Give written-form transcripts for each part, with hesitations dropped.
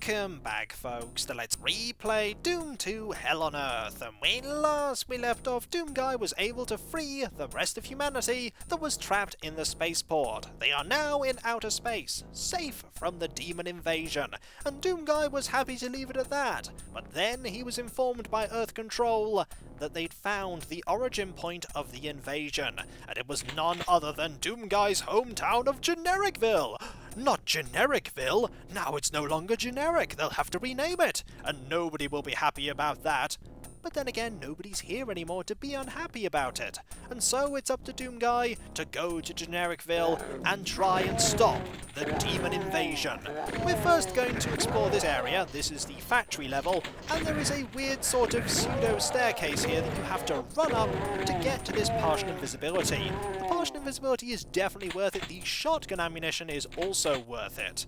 Welcome back, folks, to Let's Replay Doom 2 Hell on Earth, and when last we left off, Doomguy was able to free the rest of humanity that was trapped in the spaceport. They are now in outer space, safe from the demon invasion, and Doomguy was happy to leave it at that, but then he was informed by Earth Control that they'd found the origin point of the invasion, and it was none other than Doomguy's hometown of Genericville! Not Genericville! Now it's no longer generic, they'll have to rename it, and nobody will be happy about that. But then again, nobody's here anymore to be unhappy about it, and so it's up to Doomguy to go to Genericville and try and stop the demon invasion. We're first going to explore this area. This is the factory level, and there is a weird sort of pseudo staircase here that you have to run up to get to this partial invisibility. The partial invisibility is definitely worth it. The shotgun ammunition is also worth it,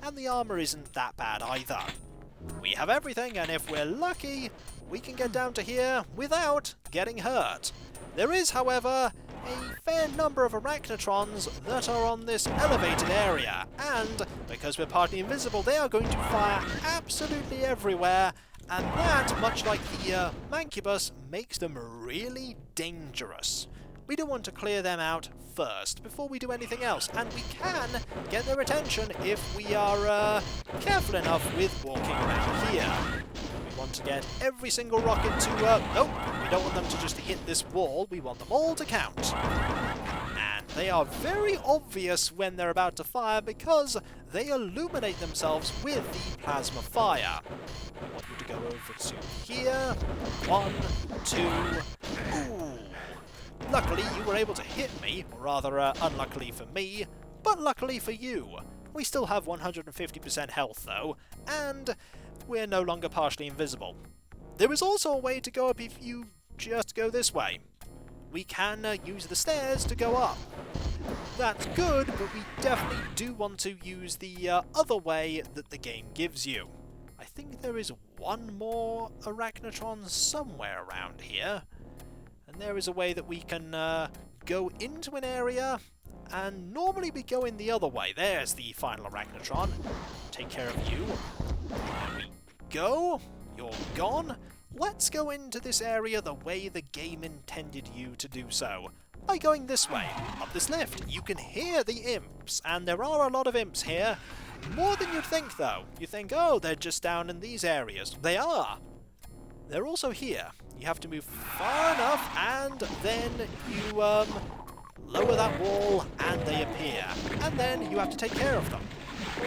and the armour isn't that bad either. We have everything, and if we're lucky, we can get down to here without getting hurt. There is, however, a fair number of arachnotrons that are on this elevated area, and because we're partly invisible, they are going to fire absolutely everywhere, and that, much like the Mancubus, makes them really dangerous. We do want to clear them out first, before we do anything else, and we can get their attention if we are careful enough with walking around here. We want to get every single rocket to, nope, we don't want them to just hit this wall, we want them all to count. And they are very obvious when they're about to fire because they illuminate themselves with the plasma fire. We want you to go over to here, 1, 2, ooh. Luckily, you were able to hit me, or rather, unluckily for me, but luckily for you. We still have 150% health, though, and we're no longer partially invisible. There is also a way to go up if you just go this way. We can use the stairs to go up. That's good, but we definitely do want to use the other way that the game gives you. I think there is one more arachnotron somewhere around here. And there is a way that we can go into an area, and normally we go in the other way. There's the final arachnotron. Take care of you. There we go. You're gone. Let's go into this area the way the game intended you to do so. By going this way, up this lift. You can hear the imps, and there are a lot of imps here. More than you'd think, though. You think, oh, they're just down in these areas. They are. They're also here. You have to move far enough, and then you lower that wall, and they appear. And then you have to take care of them.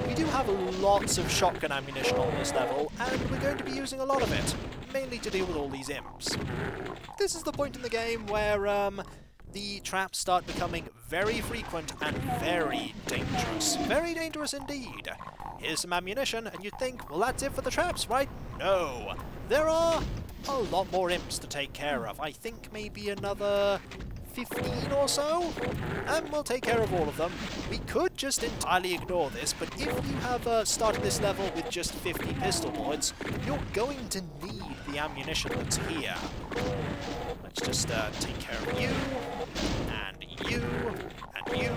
We do have lots of shotgun ammunition on this level, and we're going to be using a lot of it, mainly to deal with all these imps. This is the point in the game where the traps start becoming very frequent and very dangerous. Very dangerous indeed. Here's some ammunition, and you'd think, well, that's it for the traps, right? No. There are a lot more imps to take care of. I think maybe another 15 or so, and we'll take care of all of them. We could just entirely ignore this, but if you have started this level with just 50 pistol bullets, you're going to need the ammunition that's here. Let's just take care of you, and you, and you,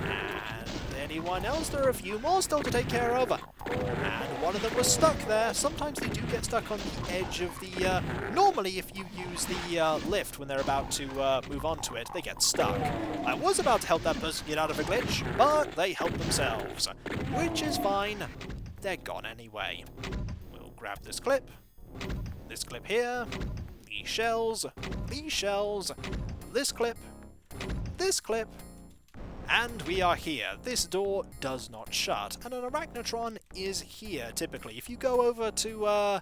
and anyone else. There are a few more still to take care of. And one of them was stuck there. Sometimes they do get stuck on the edge of the... normally, if you use the lift when they're about to move onto it, they get stuck. I was about to help that person get out of a glitch, but they helped themselves. Which is fine. They're gone anyway. We'll grab this clip here, these shells, this clip, and we are here. This door does not shut, and an arachnotron is here, typically. If you go over to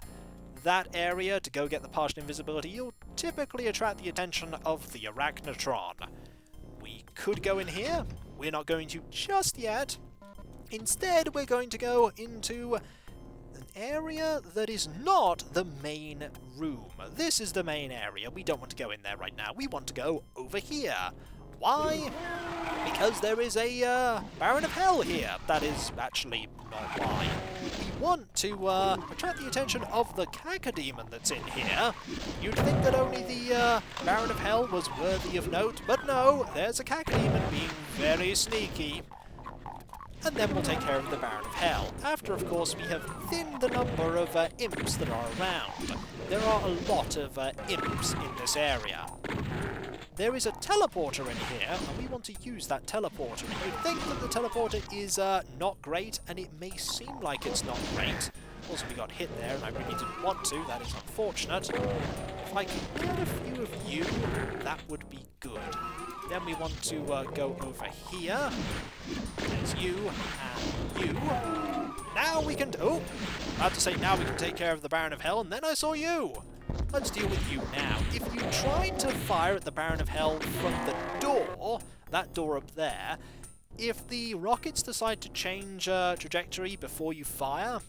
that area to go get the partial invisibility, you'll typically attract the attention of the arachnotron. We could go in here. We're not going to just yet. Instead, we're going to go into an area that is not the main room. This is the main area. We don't want to go in there right now. We want to go over here. Why? Because there is a Baron of Hell here. That is actually not why. We want to attract the attention of the Cacodemon that's in here. You'd think that only the Baron of Hell was worthy of note, but no, there's a Cacodemon being very sneaky. and then we'll take care of the Baron of Hell, after of course we have thinned the number of imps that are around. There are a lot of imps in this area. There is a teleporter in here, and we want to use that teleporter. You'd think that the teleporter is not great, and it may seem like it's not great. Also, we got hit there, and I really didn't want to. That is unfortunate. If I can get a few of you, that would be good. Then we want to go over here. There's you, and you. Now we can... Oh! I have to say, now we can take care of the Baron of Hell, and then I saw you! Let's deal with you now. If you try to fire at the Baron of Hell from the door, that door up there, if the rockets decide to change trajectory before you fire,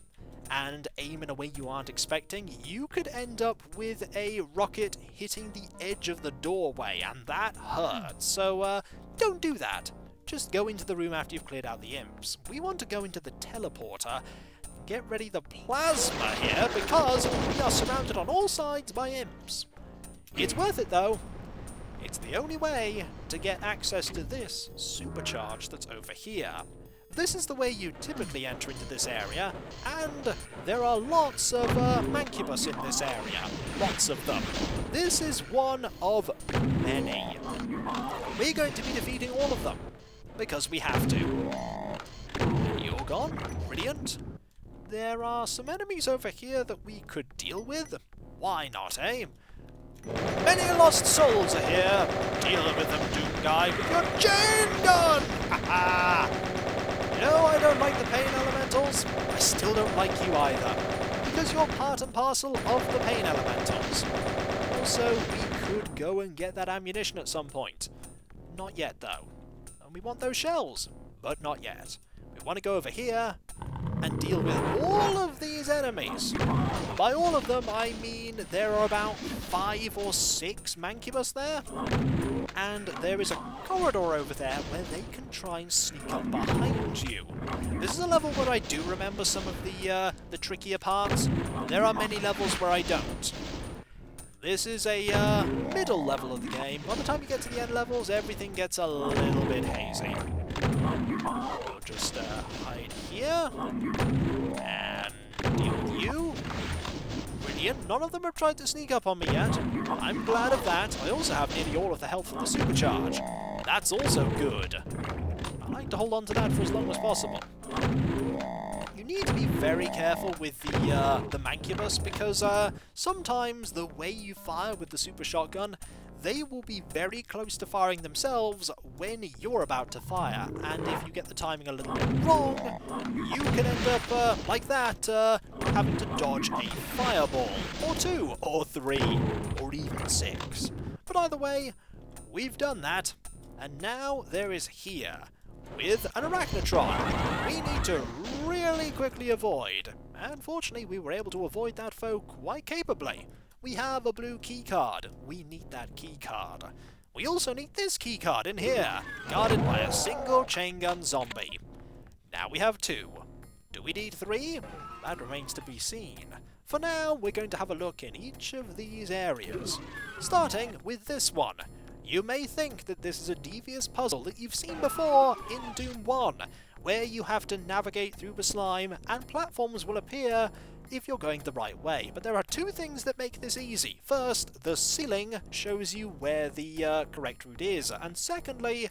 and aim in a way you aren't expecting, you could end up with a rocket hitting the edge of the doorway, and that hurts. So don't do that. Just go into the room after you've cleared out the imps. We want to go into the teleporter. Get ready the plasma here, because we are surrounded on all sides by imps. It's worth it though. It's the only way to get access to this supercharge that's over here. This is the way you typically enter into this area, and there are lots of mancubus in this area. Lots of them. This is one of many. We're going to be defeating all of them, because we have to. You're gone. Brilliant. There are some enemies over here that we could deal with. Why not, eh? Many lost souls are here. Deal with them, Doomguy, with your chain gun! Ha-ha! You know, I don't like the pain elementals. I still don't like you either, because you're part and parcel of the pain elementals. Also, we could go and get that ammunition at some point. Not yet, though. And we want those shells, but not yet. We want to go over here and deal with all of these enemies. By all of them, I mean there are about 5 or 6 mancubus there, and there is a corridor over there where they can try and sneak up behind you. This is a level where I do remember some of the trickier parts. There are many levels where I don't. This is a middle level of the game. By the time you get to the end levels, everything gets a little bit hazy. We'll just hide here, and deal with you. Brilliant. None of them have tried to sneak up on me yet. I'm glad of that. I also have nearly all of the health from the supercharge. That's also good. I like to hold on to that for as long as possible. You need to be very careful with the mancubus, because sometimes the way you fire with the super shotgun, they will be very close to firing themselves when you're about to fire, and if you get the timing a little bit wrong, you can end up, like that, having to dodge a fireball, or 2, or 3, or even 6. But either way, we've done that, and now there is here, with an arachnotron, we need to really quickly avoid. And fortunately, we were able to avoid that foe quite capably. We have a blue keycard. We need that keycard. We also need this keycard in here, guarded by a single chain gun zombie. Now we have 2. Do we need 3? That remains to be seen. For now, we're going to have a look in each of these areas, starting with this one. You may think that this is a devious puzzle that you've seen before in Doom 1, where you have to navigate through the slime and platforms will appear if you're going the right way. But there are 2 things that make this easy. First, the ceiling shows you where the correct route is, and secondly,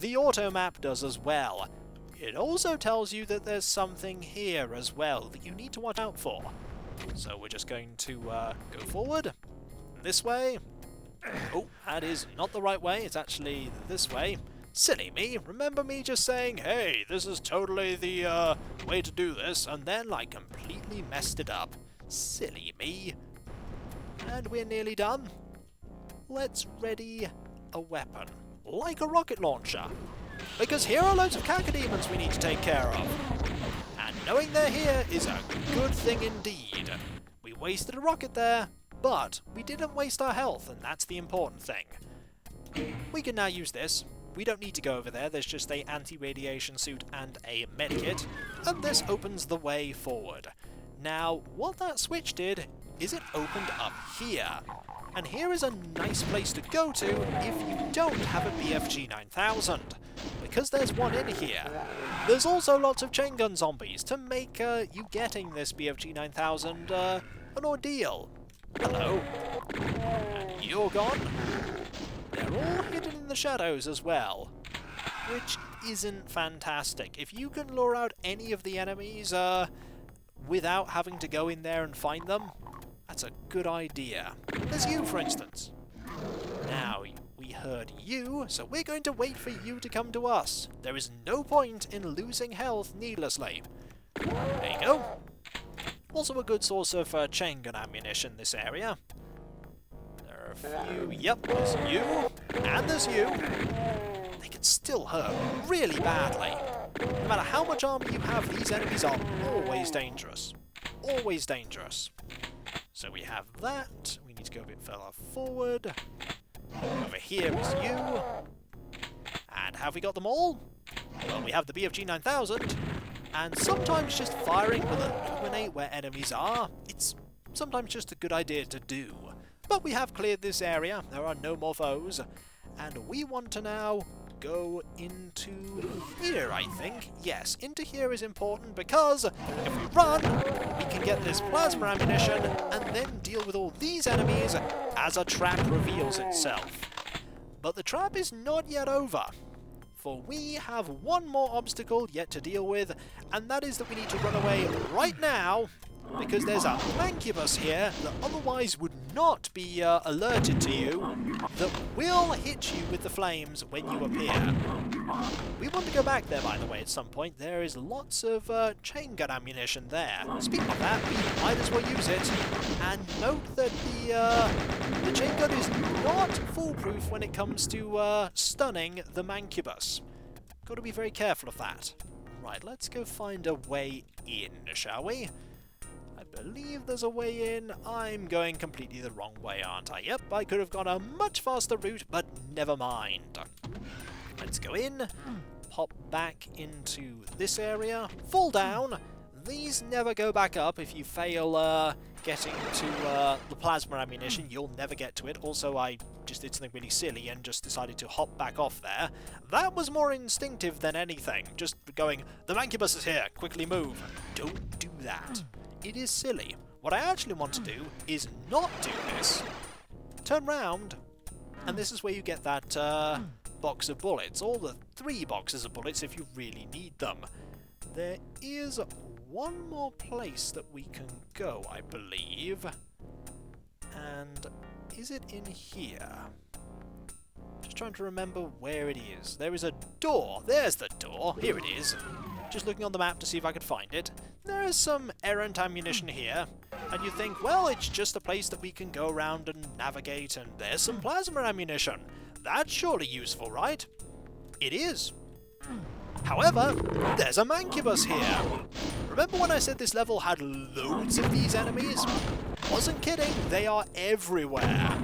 the auto map does as well. It also tells you that there's something here as well that you need to watch out for. So we're just going to go forward, this way. Oh, that is not the right way, it's actually this way. Silly me, remember me just saying, hey, this is totally the way to do this, and then I completely messed it up. Silly me. And we're nearly done. Let's ready a weapon, like a rocket launcher. Because here are loads of Cacodemons we need to take care of. And knowing they're here is a good thing indeed. We wasted a rocket there, but we didn't waste our health, and that's the important thing. We can now use this. We don't need to go over there, there's just a anti-radiation suit and a medkit, and this opens the way forward. Now, what that switch did is it opened up here, And here is a nice place to go to if you don't have a BFG 9000, because there's one in here. There's also lots of chain gun zombies to make you getting this BFG 9000 an ordeal. Hello. And you're gone. They're all hidden in the shadows as well, which isn't fantastic. If you can lure out any of the enemies without having to go in there and find them, that's a good idea. There's you, for instance. Now, we heard you, so we're going to wait for you to come to us. There is no point in losing health needlessly. There you go. Also a good source of chain gun ammunition, this area. There are a few. Yep, there's you. And there's you. They can still hurt really badly. No matter how much armor you have, these enemies are always dangerous. Always dangerous. So we have that. We need to go a bit further forward. Over here is you. And have we got them all? Well, we have the BFG 9000. And sometimes just firing will illuminate where enemies are. It's sometimes just a good idea to do. But we have cleared this area. There are no more foes. And we want to now go into here, I think. Yes, into here is important because if we run, we can get this plasma ammunition and then deal with all these enemies as a trap reveals itself. But the trap is not yet over, for we have one more obstacle yet to deal with, and that is that we need to run away right now because there's a mancubus here that otherwise would not be alerted to you, that will hit you with the flames when you appear. We want to go back there, by the way, at some point. There is lots of chain gun ammunition there. Speaking of that, we might as well use it. And note that the chain gun is not foolproof when it comes to stunning the mancubus. Got to be very careful of that. Right, let's go find a way in, shall we? I believe there's a way in. I'm going completely the wrong way, aren't I? Yep, I could have gone a much faster route, but never mind. Let's go in, pop back into this area, fall down. These never go back up. If you fail getting to the plasma ammunition, you'll never get to it. Also, I just did something really silly and just decided to hop back off there. That was more instinctive than anything. Just going, the mancubus is here, quickly move. Don't do that. It is silly. What I actually want to do is not do this. Turn round, and this is where you get that box of bullets, or the 3 boxes of bullets if you really need them. There is one more place that we can go, I believe. And is it in here? Just trying to remember where it is. There is a door. There's the door. Here it is. Just looking on the map to see if I could find it. There is some errant ammunition here, and you think, well, it's just a place that we can go around and navigate, and there's some plasma ammunition. That's surely useful, right? It is. However, there's a mancubus here. Remember when I said this level had loads of these enemies? Wasn't kidding, they are everywhere.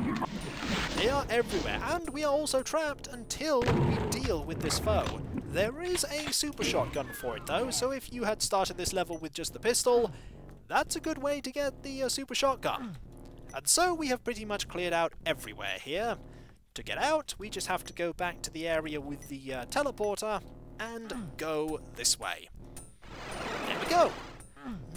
They are everywhere, and we are also trapped until we deal with this foe. There is a super shotgun for it though, so if you had started this level with just the pistol, that's a good way to get the super shotgun. And so we have pretty much cleared out everywhere here. To get out, we just have to go back to the area with the teleporter and go this way. There we go.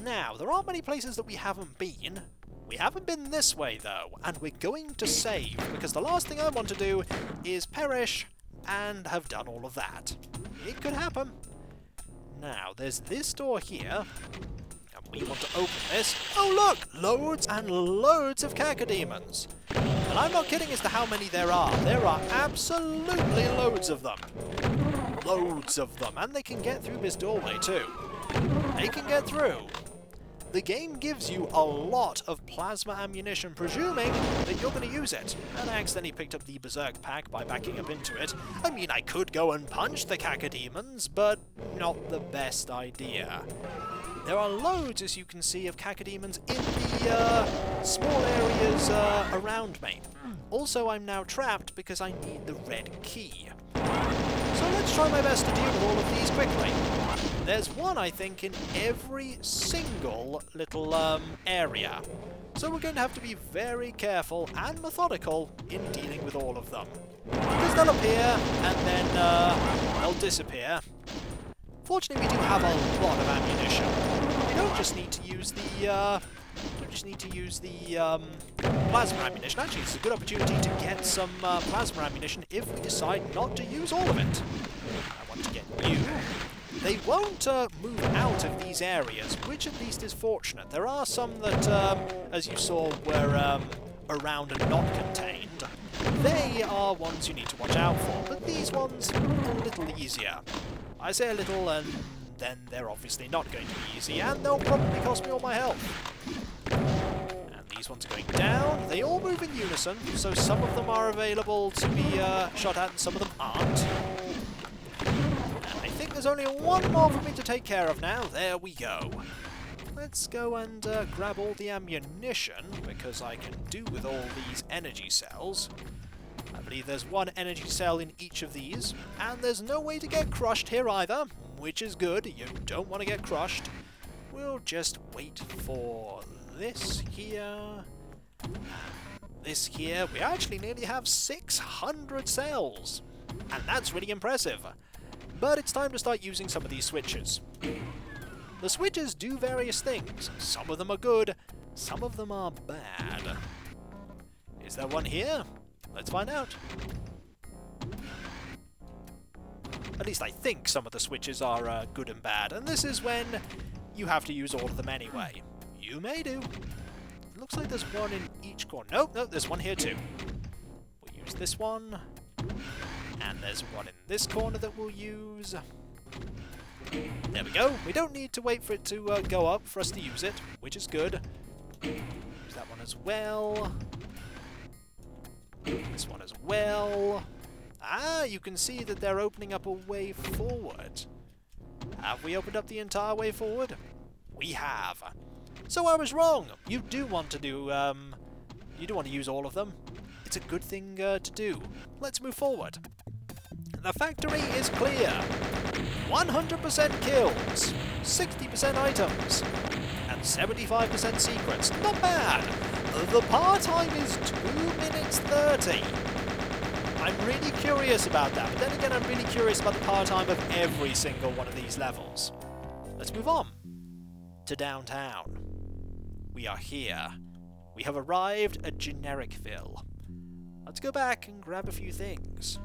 Now, there aren't many places that we haven't been. We haven't been this way though, and we're going to save, because the last thing I want to do is perish and have done all of that. It could happen. Now, there's this door here, and we want to open this. Oh look! Loads and loads of Cacodemons. And I'm not kidding as to how many there are. There are absolutely loads of them. Loads of them. And they can get through this doorway too. They can get through. The game gives you a lot of plasma ammunition, presuming that you're going to use it. And I accidentally picked up the Berserk pack by backing up into it. I mean, I could go and punch the Cacodemons, but not the best idea. There are loads, as you can see, of Cacodemons in the small areas around me. Also, I'm now trapped because I need the red key. So let's try my best to deal with all of these quickly. There's one, I think, in every single little area. So we're going to have to be very careful and methodical in dealing with all of them. Because they'll appear, and then they'll disappear. Fortunately, we do have a lot of ammunition. We don't just need to use the plasma ammunition. Actually, it's a good opportunity to get some plasma ammunition if we decide not to use all of it. I want to get you. They won't move out of these areas, which at least is fortunate. There are some that, as you saw, were around and not contained. They are ones you need to watch out for, but these ones are a little easier. I say a little, and then they're obviously not going to be easy, and they'll probably cost me all my health. And these ones are going down. They all move in unison, so some of them are available to be shot at and some of them aren't. And I think there's only one more for me to take care of now. There we go. Let's go and grab all the ammunition, because I can do with all these energy cells. I believe there's one energy cell in each of these, and there's no way to get crushed here either, which is good. You don't want to get crushed. We'll just wait for this here, and this here. We actually nearly have 600 cells, and that's really impressive. But it's time to start using some of these switches. The switches do various things. Some of them are good, some of them are bad. Is there one here? Let's find out. At least I think some of the switches are good and bad, and this is when you have to use all of them anyway. You may do. It looks like there's one in each corner. Nope, there's one here too. We'll use this one. And there's one in this corner that we'll use. There we go. We don't need to wait for it to go up for us to use it, which is good. Use that one as well. This one as well. Ah, you can see that they're opening up a way forward. Have we opened up the entire way forward? We have. So I was wrong. You do want to do, you do want to use all of them. It's a good thing to do. Let's move forward. The factory is clear. 100% kills, 60% items, and 75% secrets. Not bad. The par time is 2 minutes 30. I'm really curious about that, but then again I'm really curious about the par time of every single one of these levels. Let's move on to downtown. We are here. We have arrived at generic Ville. Let's go back and grab a few things.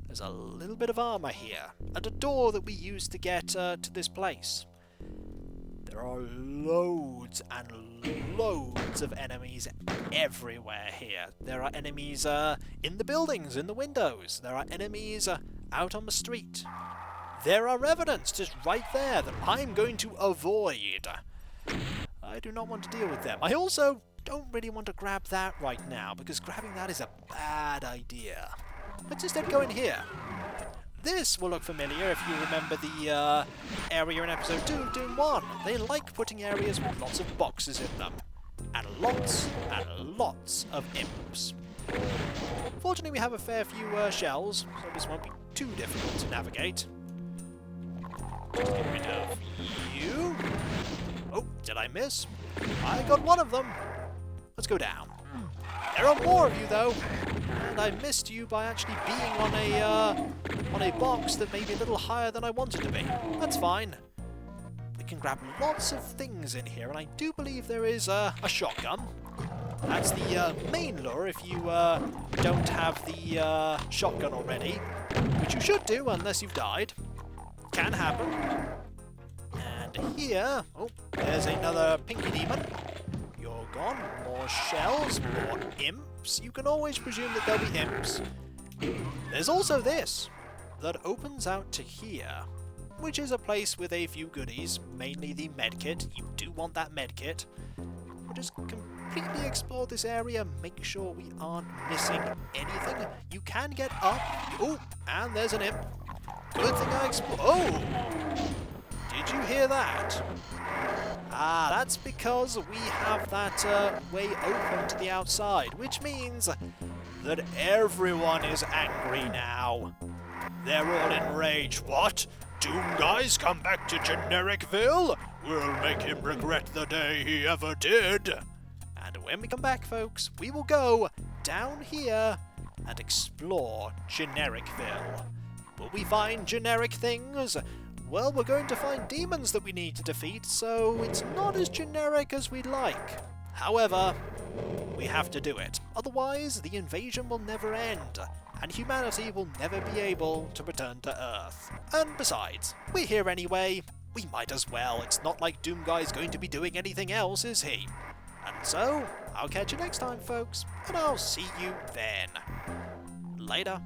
There's a little bit of armour here, and a door that we used to get to this place. There are loads and loads of enemies everywhere here. There are enemies in the buildings, in the windows. There are enemies out on the street. There are revenants just right there that I'm going to avoid. I do not want to deal with them. I also don't really want to grab that right now, because grabbing that is a bad idea. Let's instead go in here. This will look familiar if you remember the area in episode 2 of Doom 1. They like putting areas with lots of boxes in them. And lots of imps. Fortunately, we have a fair few shells, so this won't be too difficult to navigate. Just get rid of you. Oh, did I miss? I got one of them. Let's go down. There are more of you, though. And I missed you by actually being on a box that may be a little higher than I wanted to be. That's fine. We can grab lots of things in here, and I do believe there is a shotgun. That's the main lure if you don't have the shotgun already, which you should do unless you've died. Can happen. And here, oh, there's another pinky demon. You're gone. More shells, more imps. You can always presume that there'll be imps. There's also this that opens out to here, which is a place with a few goodies, mainly the medkit. You do want that medkit. We'll just completely explore this area, make sure we aren't missing anything. You can get up. Oh, and there's an imp. Good thing I explored. Oh! Did you hear that? Ah, that's because we have that way open to the outside, which means that everyone is angry now. They're all enraged. What? Doomguy's come back to generic Ville? We'll make him regret the day he ever did. And when we come back, folks, we will go down here and explore Genericville. Will we find generic things? Well, we're going to find demons that we need to defeat, so it's not as generic as we'd like. However, we have to do it. Otherwise, the invasion will never end, and humanity will never be able to return to Earth. And besides, we're here anyway. We might as well. It's not like Doomguy's going to be doing anything else, is he? And so, I'll catch you next time, folks, and I'll see you then. Later.